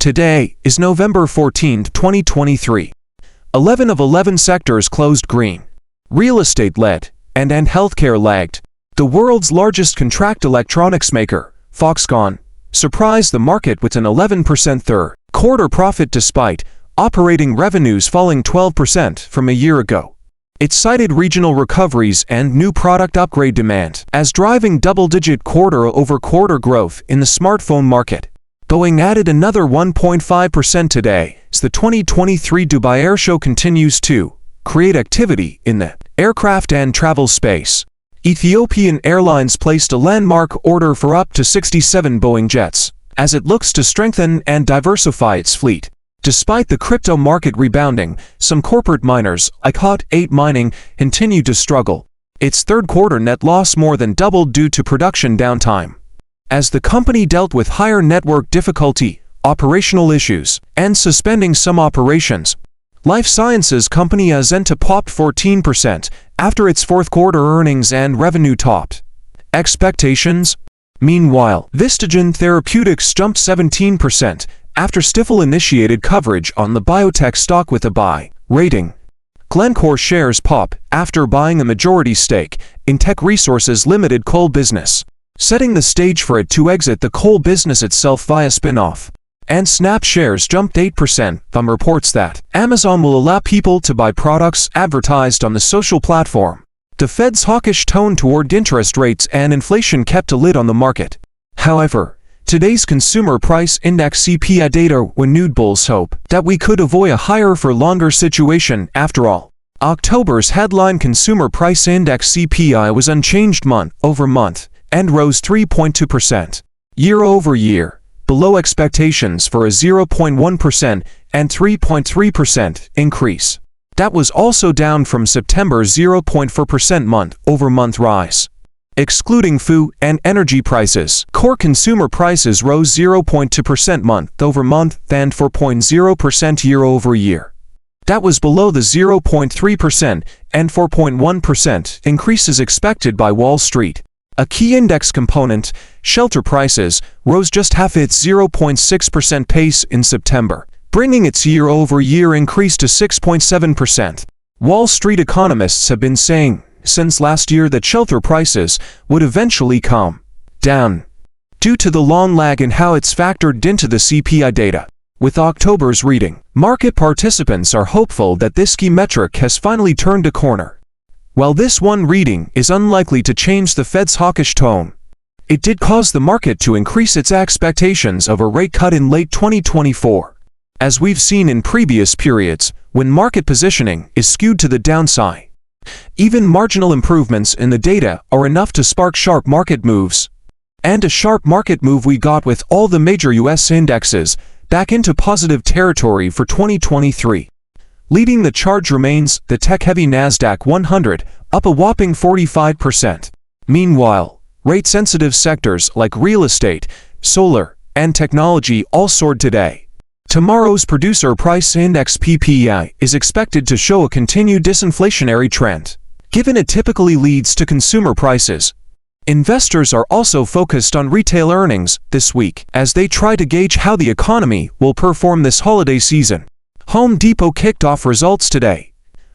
Today is November 14, 2023. 11 of 11 sectors closed green. Real estate led, and healthcare lagged. The world's largest contract electronics maker, Foxconn, surprised the market with an 11% third-quarter profit despite operating revenues falling 12% from a year ago. It cited regional recoveries and new product upgrade demand as driving double-digit quarter-over-quarter growth in the smartphone market. Boeing added another 1.5% today as the 2023 Dubai Air Show continues to create activity in the aircraft and travel space. Ethiopian Airlines placed a landmark order for up to 67 Boeing jets as it looks to strengthen and diversify its fleet. Despite the crypto market rebounding, some corporate miners, like Hot 8 Mining, continue to struggle. Its third-quarter net loss more than doubled due to production downtime, as the company dealt with higher network difficulty, operational issues, and suspending some operations. Life sciences company Azenta popped 14% after its fourth-quarter earnings and revenue topped expectations. Meanwhile, Vistagen Therapeutics jumped 17% after Stifel initiated coverage on the biotech stock with a buy rating. Glencore shares pop after buying a majority stake in Tech Resources Limited coal business, setting the stage for it to exit the coal business itself via spin-off. And Snap shares jumped 8% from reports that Amazon will allow people to buy products advertised on the social platform. The Fed's hawkish tone toward interest rates and inflation kept a lid on the market. However, today's Consumer Price Index CPI data renewed bulls' hope that we could avoid a higher-for-longer situation after all. October's headline Consumer Price Index CPI was unchanged month-over-month and rose 3.2% year-over-year, below expectations for a 0.1% and 3.3% increase. That was also down from September's 0.4% month-over-month rise. Excluding food and energy prices, core consumer prices rose 0.2% month-over-month and 4.0% year-over-year. That was below the 0.3% and 4.1% increases expected by Wall Street. A key index component, shelter prices, rose just half its 0.6% pace in September, bringing its year-over-year increase to 6.7%. Wall Street economists have been saying since last year that shelter prices would eventually come down due to the long lag in how it's factored into the CPI data. With October's reading, market participants are hopeful that this key metric has finally turned a corner. While this one reading is unlikely to change the Fed's hawkish tone, it did cause the market to increase its expectations of a rate cut in late 2024. As we've seen in previous periods, when market positioning is skewed to the downside, even marginal improvements in the data are enough to spark sharp market moves. And a sharp market move we got with all the major US indexes back into positive territory for 2023. Leading the charge remains the tech-heavy Nasdaq 100, up a whopping 45%. Meanwhile, rate-sensitive sectors like real estate, solar, and technology all soared today. Tomorrow's Producer Price Index PPI is expected to show a continued disinflationary trend, given it typically leads to consumer prices. Investors are also focused on retail earnings this week as they try to gauge how the economy will perform this holiday season. Home Depot kicked off results today,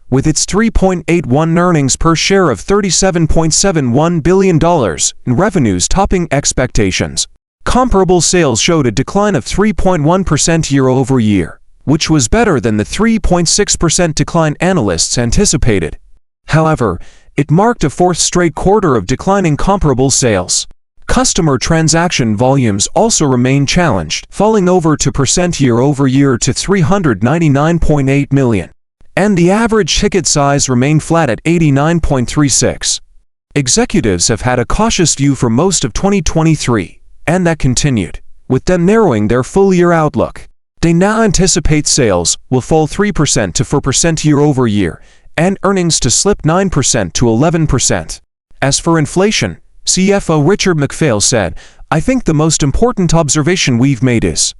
with its $3.81 earnings per share of $37.71 billion in revenues topping expectations. Comparable sales showed a decline of 3.1% year-over-year, which was better than the 3.6% decline analysts anticipated. However, it marked a fourth straight quarter of declining comparable sales. Customer transaction volumes also remain challenged, falling over 2% year-over-year to 399.8 million. And the average ticket size remained flat at 89.36. Executives have had a cautious view for most of 2023, and that continued, with them narrowing their full-year outlook. They now anticipate sales will fall 3% to 4% year-over-year, and earnings to slip 9% to 11%. As for inflation, CFO Richard McPhail said, "I think the most important observation we've made is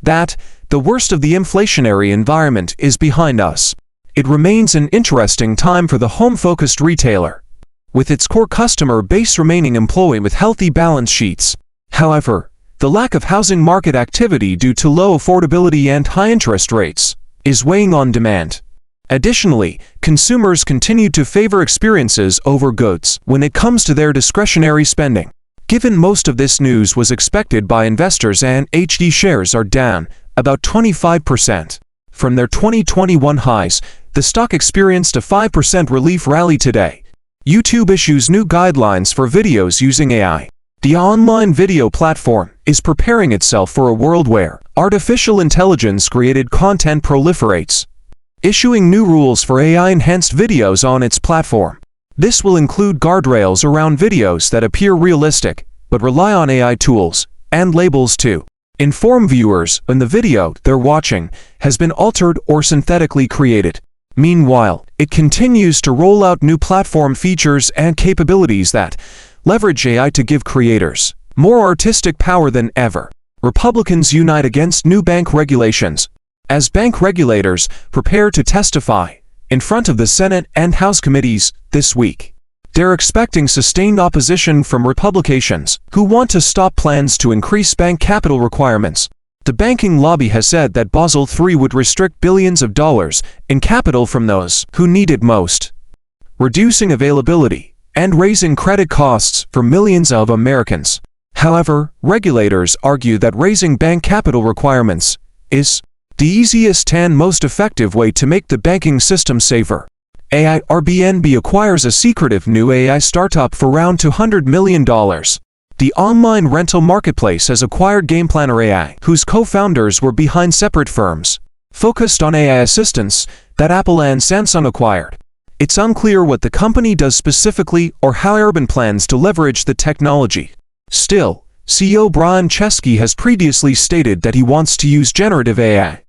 that the worst of the inflationary environment is behind us. It remains an interesting time for the home-focused retailer, with its core customer base remaining employed with healthy balance sheets. However, The lack of housing market activity due to low affordability and high interest rates is weighing on demand. Additionally, consumers continue to favor experiences over goods when it comes to their discretionary spending. Given most of this news was expected by investors and HD shares are down about 25% from their 2021 highs, the stock experienced a 5% relief rally today. YouTube issues new guidelines for videos using AI. The online video platform is preparing itself for a world where artificial intelligence-created content proliferates, issuing new rules for AI-enhanced videos on its platform. This will include guardrails around videos that appear realistic, but rely on AI tools and labels to inform viewers when the video they're watching has been altered or synthetically created. Meanwhile, it continues to roll out new platform features and capabilities that leverage AI to give creators more artistic power than ever. Republicans unite against new bank regulations as bank regulators prepare to testify in front of the Senate and House committees this week. They're expecting sustained opposition from Republicans who want to stop plans to increase bank capital requirements. The banking lobby has said that Basel III would restrict billions of dollars in capital from those who need it most, reducing availability and raising credit costs for millions of Americans. However, regulators argue that raising bank capital requirements is the easiest and most effective way to make the banking system safer. Airbnb acquires a secretive new AI startup for around $200 million. The online rental marketplace has acquired GamePlanner AI, whose co-founders were behind separate firms focused on AI assistants that Apple and Samsung acquired. It's unclear what the company does specifically or how Urban plans to leverage the technology. Still, CEO Brian Chesky has previously stated that he wants to use generative AI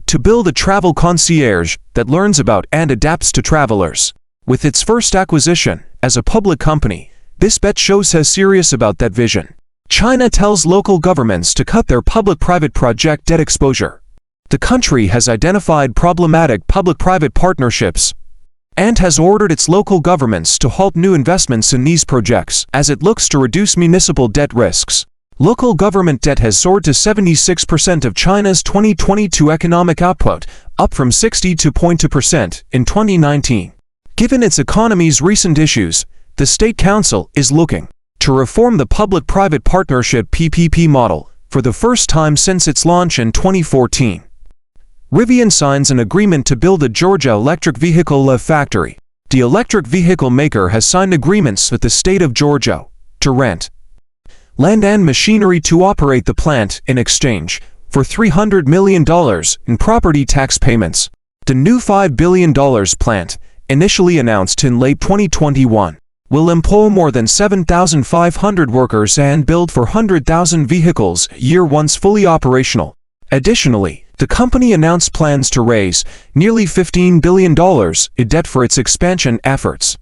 to build a travel concierge that learns about and adapts to travelers. With its first acquisition as a public company, this bet shows how serious about that vision. China tells local governments to cut their public-private project debt exposure. The country has identified problematic public-private partnerships and has ordered its local governments to halt new investments in these projects as it looks to reduce municipal debt risks. Local government debt has soared to 76% of China's 2022 economic output, up from 62.2% in 2019. Given its economy's recent issues, the State Council is looking to reform the public-private partnership PPP model for the first time since its launch in 2014. Rivian signs an agreement to build a Georgia electric vehicle factory. The electric vehicle maker has signed agreements with the state of Georgia to rent land and machinery to operate the plant in exchange for $300 million in property tax payments. The new $5 billion plant, initially announced in late 2021, will employ more than 7,500 workers and build 400,000 vehicles a year once fully operational. Additionally, the company announced plans to raise nearly $15 billion in debt for its expansion efforts.